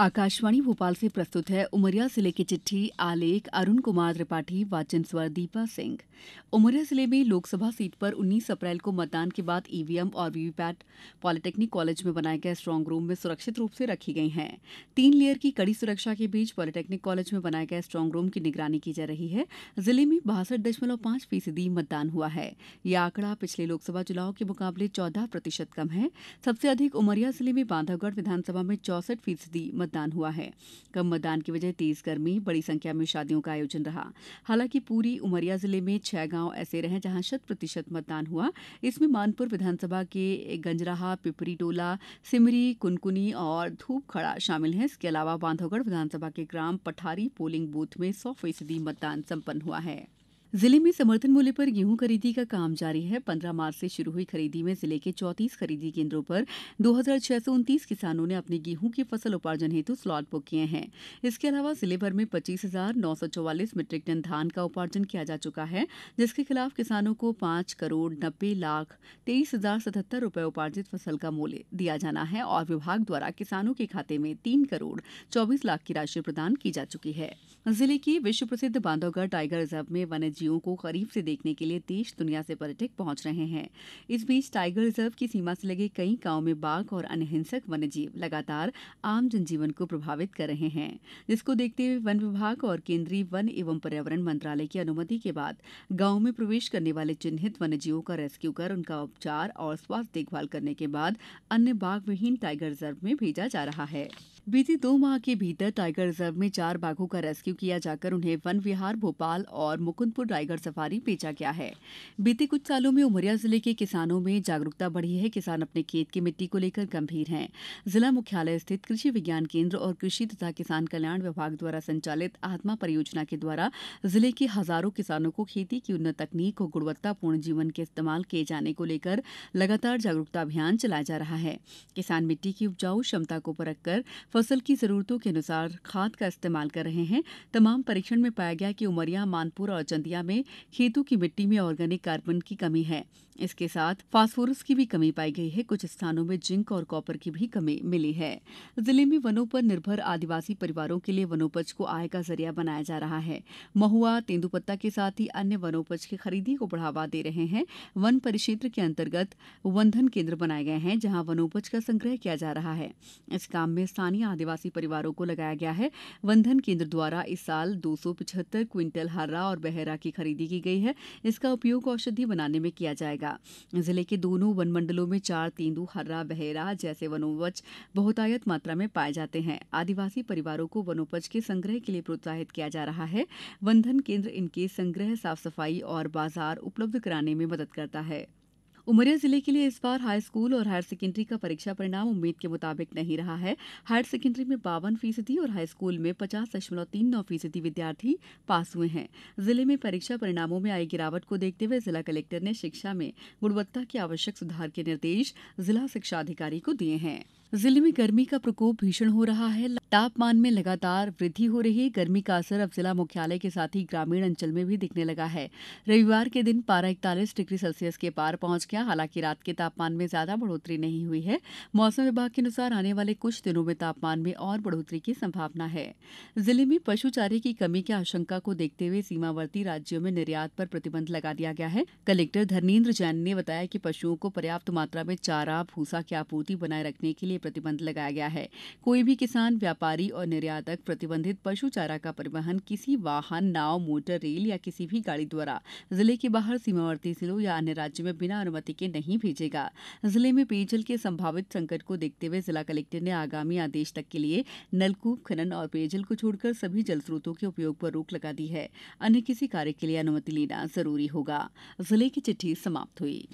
आकाशवाणी भोपाल से प्रस्तुत है उमरिया जिले की चिट्ठी। आलेख अरुण कुमार त्रिपाठी, वाचन स्वर दीपा सिंह। उमरिया जिले में लोकसभा सीट पर 19 अप्रैल को मतदान के बाद ईवीएम और वीवीपैट पॉलिटेक्निक कॉलेज में बनाए गए स्ट्रांग रूम में सुरक्षित रूप से रखी गई हैं। 3 लेयर की कड़ी सुरक्षा के बीच पॉलिटेक्निक कॉलेज में बनाए गए स्ट्रांग रूम की निगरानी की जा रही है। जिले में 62.5% मतदान हुआ है। यह आंकड़ा पिछले लोकसभा चुनाव के मुकाबले 14% कम है। सबसे अधिक उमरिया जिले में बांधवगढ़ विधानसभा में 64% मतदान हुआ है। कम मतदान की वजह तेज गर्मी, बड़ी संख्या में शादियों का आयोजन रहा। हालांकि पूरी उमरिया जिले में 6 गांव ऐसे रहे जहां 100% मतदान हुआ। इसमें मानपुर विधानसभा के गंजराहा, पिपरी टोला, सिमरी, कुनकुनी और धूपखड़ा शामिल हैं। इसके अलावा बांधवगढ़ विधानसभा के ग्राम पठारी पोलिंग बूथ में 100% मतदान संपन्न हुआ है। जिले में समर्थन मूल्य पर गेहूं खरीदी का काम जारी है। 15 मार्च से शुरू हुई खरीदी में जिले के 34 खरीदी केंद्रों पर 2629 किसानों ने अपनी गेहूं की फसल उपार्जन हेतु स्लॉट बुक किए हैं। इसके अलावा जिले भर में 25,944 मीट्रिक टन धान का उपार्जन किया जा चुका है, जिसके खिलाफ किसानों को 5,90,23,077 रुपए उपार्जित फसल का मूल्य दिया जाना है और विभाग द्वारा किसानों के खाते में 3,24,00,000 की राशि प्रदान की जा चुकी है। जिले की विश्व प्रसिद्ध बांधवगढ़ टाइगर रिजर्व में वन्य जीवों को करीब से देखने के लिए देश दुनिया से पर्यटक पहुंच रहे हैं। इस बीच टाइगर रिजर्व की सीमा से लगे कई गांवों में बाघ और अन्य हिंसक वन्य जीव लगातार आम जनजीवन को प्रभावित कर रहे हैं, जिसको देखते हुए वन विभाग और केंद्रीय वन एवं पर्यावरण मंत्रालय की अनुमति के बाद गांव में प्रवेश करने वाले चिन्हित वन्य जीवों का रेस्क्यू कर उनका उपचार और स्वास्थ्य देखभाल करने के बाद अन्य बाघ विहीन टाइगर रिजर्व में भेजा जा रहा है। बीते 2 माह के भीतर टाइगर रिजर्व में 4 बाघों का रेस्क्यू किया जाकर उन्हें वन विहार भोपाल और मुकुंदपुर टाइगर सफारी भेजा गया है। बीते कुछ सालों में उमरिया जिले के किसानों में जागरूकता बढ़ी है। किसान अपने खेत की मिट्टी को लेकर गंभीर हैं। जिला मुख्यालय स्थित कृषि विज्ञान केंद्र और कृषि तथा किसान कल्याण विभाग द्वारा संचालित आत्मा परियोजना के द्वारा जिले के हजारों किसानों को खेती की उन्नत तकनीक और गुणवत्तापूर्ण जीवन के इस्तेमाल किए जाने को लेकर लगातार जागरूकता अभियान चलाया जा रहा है। किसान मिट्टी की उपजाऊ क्षमता को परखकर फसल की जरूरतों के अनुसार खाद का इस्तेमाल कर रहे हैं। तमाम परीक्षण में पाया गया कि उमरिया, मानपुर और चंदिया में खेतों की मिट्टी में ऑर्गेनिक कार्बन की कमी है। इसके साथ फास्फोरस की भी कमी पाई गई है। कुछ स्थानों में जिंक और कॉपर की भी कमी मिली है। जिले में वनों पर निर्भर आदिवासी परिवारों के लिए वनोपज को आय का जरिया बनाया जा रहा है। महुआ, तेंदुपत्ता के साथ ही अन्य वनोपज की खरीदी को बढ़ावा दे रहे हैं। वन परिक्षेत्र के अंतर्गत वनधन केंद्र बनाए गए हैं, जहां वनोपज का संग्रह किया जा रहा है। इस काम में स्थानीय आदिवासी परिवारों को लगाया गया है। वनधन केंद्र द्वारा इस साल 275 क्विंटल हर्रा और बहेरा की खरीदी की गई है। इसका उपयोग औषधि बनाने में किया जाएगा। जिले के दोनों वन मंडलों में 4 तेंदु, हर्रा, बहेरा जैसे वनोपज बहुतायत मात्रा में पाए जाते हैं। आदिवासी परिवारों को वनोपज के संग्रह के लिए प्रोत्साहित किया जा रहा है। वनधन केंद्र इनके संग्रह, साफ सफाई और बाजार उपलब्ध कराने में मदद करता है। उमरिया जिले के लिए इस बार हाई स्कूल और हायर सेकेंडरी का परीक्षा परिणाम उम्मीद के मुताबिक नहीं रहा है। हायर सेकेंडरी में 52% और हाई स्कूल में 50.39% विद्यार्थी पास हुए हैं। जिले में परीक्षा परिणामों में आई गिरावट को देखते हुए जिला कलेक्टर ने शिक्षा में गुणवत्ता के आवश्यक सुधार के निर्देश जिला शिक्षा अधिकारी को दिए हैं। जिले में गर्मी का प्रकोप भीषण हो रहा है। तापमान में लगातार वृद्धि हो रही है। गर्मी का असर अब जिला मुख्यालय के साथ ही ग्रामीण अंचल में भी दिखने लगा है। रविवार के दिन पारा 41 डिग्री सेल्सियस के पार पहुंच गया। हालांकि रात के तापमान में ज्यादा बढ़ोतरी नहीं हुई है। मौसम विभाग के अनुसार आने वाले कुछ दिनों में तापमान में और बढ़ोतरी की संभावना है। जिले में पशु चारे की कमी की आशंका को देखते हुए सीमावर्ती राज्यों में निर्यात पर प्रतिबंध लगा दिया गया है। कलेक्टर धर्मेंद्र जैन ने बताया कि पशुओं को पर्याप्त मात्रा में चारा, भूसा की आपूर्ति बनाए रखने के लिए प्रतिबंध लगाया गया है। कोई भी किसान, व्यापारी और निर्यातक प्रतिबंधित पशु चारा का परिवहन किसी वाहन, नाव, मोटर, रेल या किसी भी गाड़ी द्वारा जिले के बाहर सीमावर्ती जिलों या अन्य राज्यों में बिना अनुमति के नहीं भेजेगा। जिले में पेयजल के संभावित संकट को देखते हुए जिला कलेक्टर ने आगामी आदेश तक के लिए नलकूप खनन और पेयजल को छोड़कर सभी जल स्रोतों के उपयोग पर रोक लगा दी है। अन्य किसी कार्य के लिए अनुमति लेना जरूरी होगा। जिले की चिट्ठी समाप्त हुई।